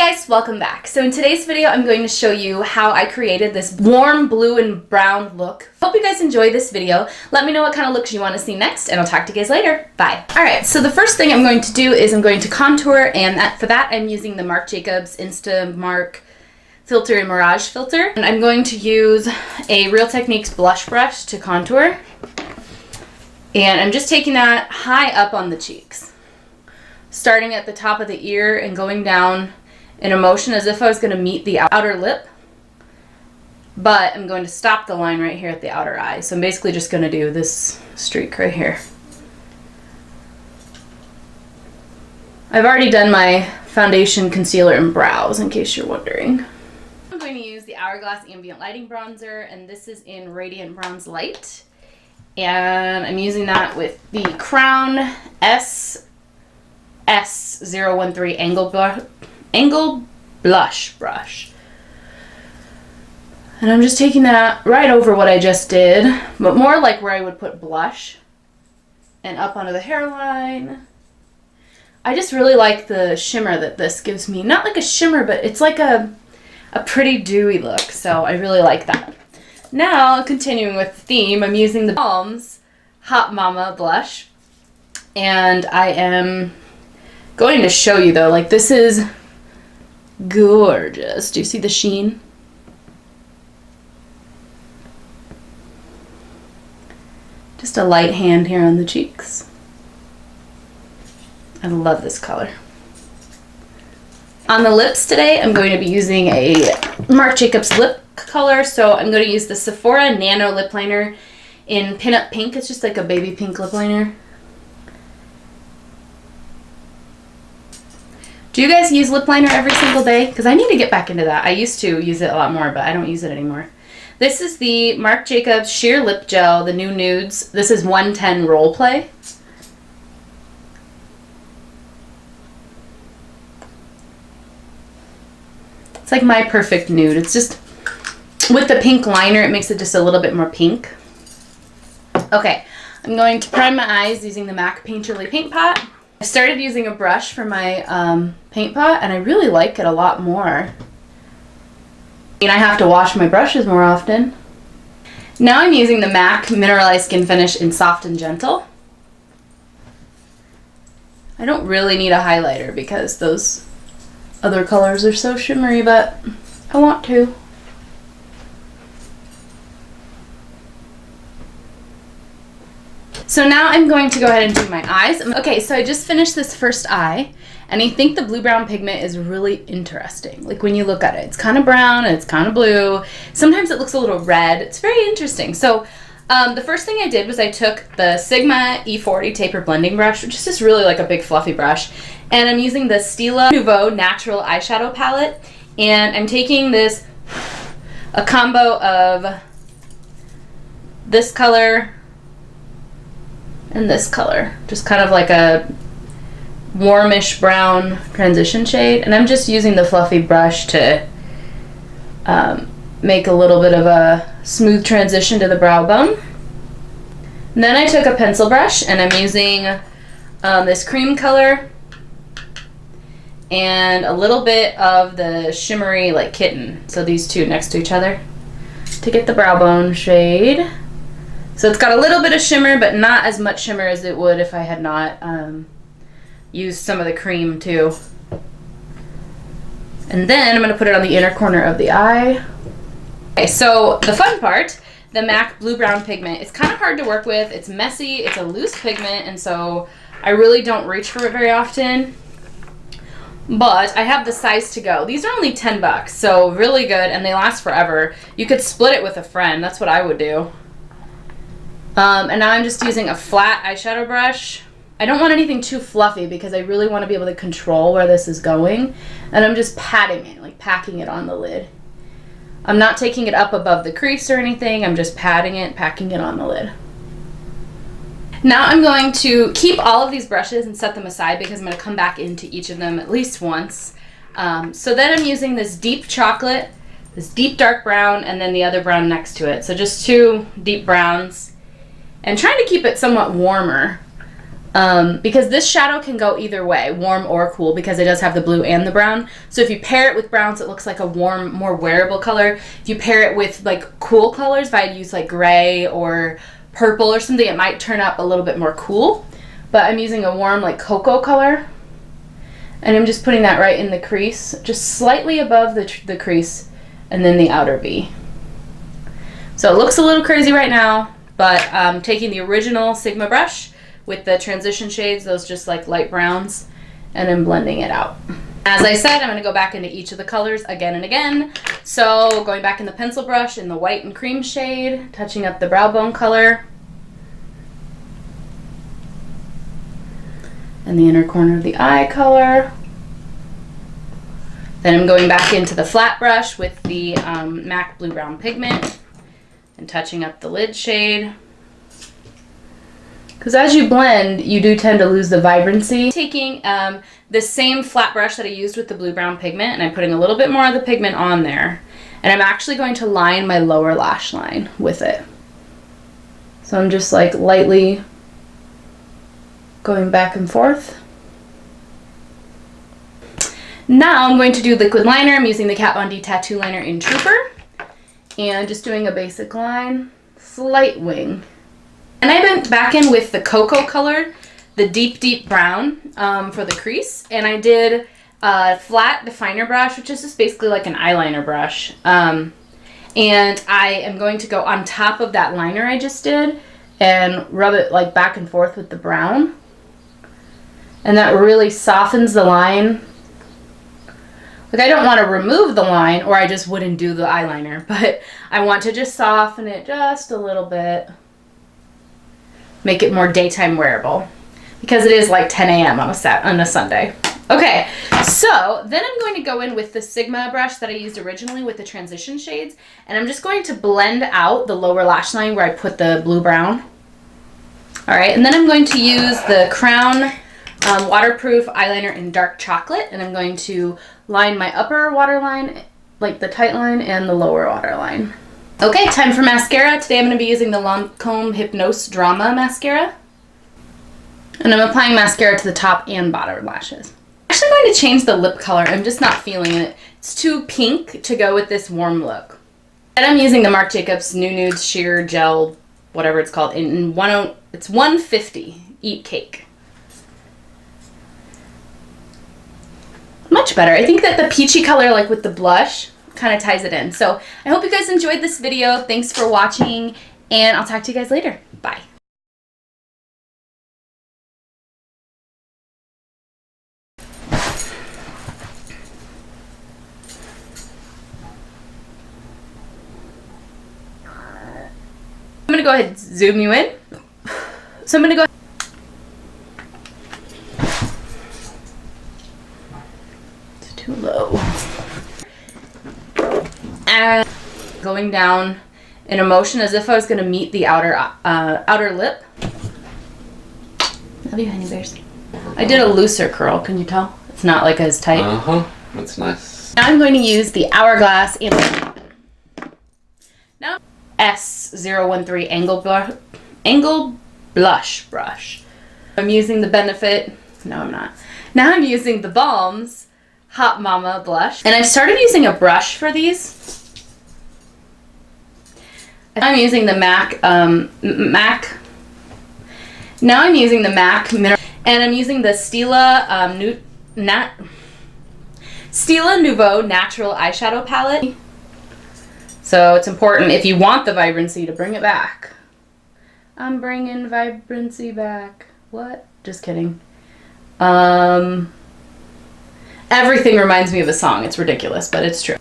guys, welcome back. So in today's video, I'm going to show you how I created this warm blue and brown look. Hope you guys enjoy this video. Let me know what kind of looks you want to see next, and I'll talk to you guys later. Bye. Alright, so the first thing I'm going to do is I'm going to contour, and for that I'm using the Marc Jacobs Instamarc filter and Mirage filter. And I'm going to use a Real Techniques blush brush to contour. And I'm just taking that high up on the cheeks, starting at the top of the ear and going down in a motion as if I was going to meet the outer lip, but I'm going to stop the line right here at the outer eye. So I'm basically just going to do this streak right here. I've already done my foundation, concealer, and brows, in case you're wondering. I'm going to use the Hourglass Ambient Lighting Bronzer, and this is in Radiant Bronze Light. And I'm using that with the Crown S013 Angle Blush Brush. And I'm just taking that right over what I just did, but more like where I would put blush, and up onto the hairline. I just really like the shimmer that this gives me. Not like a shimmer, but it's like a pretty dewy look, so I really like that. Now, continuing with the theme, I'm using the Balm's Hot Mama blush, and I am going to show you though, like, this is gorgeous. Do you see the sheen? Just a light hand here on the cheeks. I love this color. On the lips today, I'm going to be using a Marc Jacobs lip color, so I'm going to use the Sephora Nano Lip Liner in Pinup Pink. It's just like a baby pink lip liner. Do you guys use lip liner every single day? Because I need to get back into that. I used to use it a lot more, but I don't use it anymore. This is the Marc Jacobs Sheer Lip Gel, the new Nudes. This is 110 Role Play. It's like my perfect nude. It's just, with the pink liner, it makes it just a little bit more pink. Okay, I'm going to prime my eyes using the MAC Painterly Paint Pot. I started using a brush for my paint pot, and I really like it a lot more. And I have to wash my brushes more often. Now I'm using the MAC Mineralize Skin Finish in Soft and Gentle. I don't really need a highlighter because those other colors are so shimmery, but I want to. So now I'm going to go ahead and do my eyes. Okay, so I just finished this first eye, and I think the blue-brown pigment is really interesting. Like, when you look at it, it's kind of brown and it's kind of blue. Sometimes it looks a little red. It's very interesting. So the first thing I did was I took the Sigma E40 Taper Blending Brush, which is just really like a big fluffy brush, and I'm using the Stila Nouveau Natural Eyeshadow Palette, and I'm taking this, a combo of this color and this color, just kind of like a warmish brown transition shade, and I'm just using the fluffy brush to make a little bit of a smooth transition to the brow bone. And then I took a pencil brush, and I'm using this cream color and a little bit of the shimmery, like, Kitten, so these two next to each other, to get the brow bone shade. So it's got a little bit of shimmer, but not as much shimmer as it would if I had not used some of the cream too. And then I'm going to put it on the inner corner of the eye. Okay, so the fun part, the MAC Blue Brown Pigment, it's kind of hard to work with. It's messy, it's a loose pigment, and so I really don't reach for it very often. But I have the size to go. These are only 10 bucks, so really good, and they last forever. You could split it with a friend. That's what I would do. And now I'm just using a flat eyeshadow brush. I don't want anything too fluffy because I really want to be able to control where this is going. And I'm just patting it, like packing it on the lid. I'm not taking it up above the crease or anything. I'm just patting it, packing it on the lid. Now I'm going to keep all of these brushes and set them aside because I'm going to come back into each of them at least once. So then I'm using this deep chocolate, this deep dark brown, and then the other brown next to it. So just two deep browns. And trying to keep it somewhat warmer. because this shadow can go either way, warm or cool, because it does have the blue and the brown. So if you pair it with browns, it looks like a warm, more wearable color. If you pair it with like cool colors, if I'd use like gray or purple or something, it might turn up a little bit more cool. But I'm using a warm like cocoa color, and I'm just putting that right in the crease, just slightly above the crease, and then the outer V. So it looks a little crazy right now, but I'm taking the original Sigma brush with the transition shades, those just like light browns, and then blending it out. As I said, I'm going to go back into each of the colors again and again. So going back in the pencil brush in the white and cream shade, touching up the brow bone color, and the inner corner of the eye color. Then I'm going back into the flat brush with the MAC Blue Brown Pigment and touching up the lid shade. Because as you blend, you do tend to lose the vibrancy. Taking the same flat brush that I used with the Blue Brown Pigment, and I'm putting a little bit more of the pigment on there. And I'm actually going to line my lower lash line with it. So I'm just like lightly going back and forth. Now I'm going to do liquid liner. I'm using the Kat Von D Tattoo Liner in Trooper. And just doing a basic line, slight wing. And I went back in with the cocoa color, the deep brown for the crease. And I did a flat definer brush, which is just basically like an eyeliner brush. And I am going to go on top of that liner I just did and rub it like back and forth with the brown. And that really softens the line. Like, I don't want to remove the line, or I just wouldn't do the eyeliner, but I want to just soften it just a little bit. Make it more daytime wearable, because it is like 10 a.m. on a Sunday. Okay, so then I'm going to go in with the Sigma brush that I used originally with the transition shades, and I'm just going to blend out the lower lash line where I put the blue brown. All right, and then I'm going to use the Crown waterproof eyeliner in dark chocolate, and I'm going to line my upper waterline, like the tight line, and the lower waterline. Okay, time for mascara. Today I'm going to be using the Lancome Hypnose Drama Mascara. And I'm applying mascara to the top and bottom lashes. I'm actually going to change the lip color. I'm just not feeling it. It's too pink to go with this warm look. And I'm using the Marc Jacobs Nudes Sheer Gel, whatever it's called, in it's 150. Eat cake. Much better. I think that the peachy color, like with the blush, kind of ties it in. So I hope you guys enjoyed this video. Thanks for watching, and I'll talk to you guys later. Bye. I'm going to go ahead and zoom you in. So I'm going to go too low. And going down in a motion as if I was going to meet the outer lip. Love you, honey bears. I did a looser curl, can you tell? It's not like as tight. Uh-huh, that's nice. Now I'm going to use the Hourglass Ambient. Now S013 angle blush brush. I'm using the Benefit, no I'm not. Now I'm using the Balm's Hot Mama blush, and I've started using a brush for these. I'm using the MAC Now I'm using the MAC Mineralize, and I'm using the Stila Stila Nouveau Natural Eyeshadow Palette. So it's important, if you want the vibrancy, to bring it back. I'm bringing vibrancy back. What? Just kidding. Everything reminds me of a song. It's ridiculous, but it's true.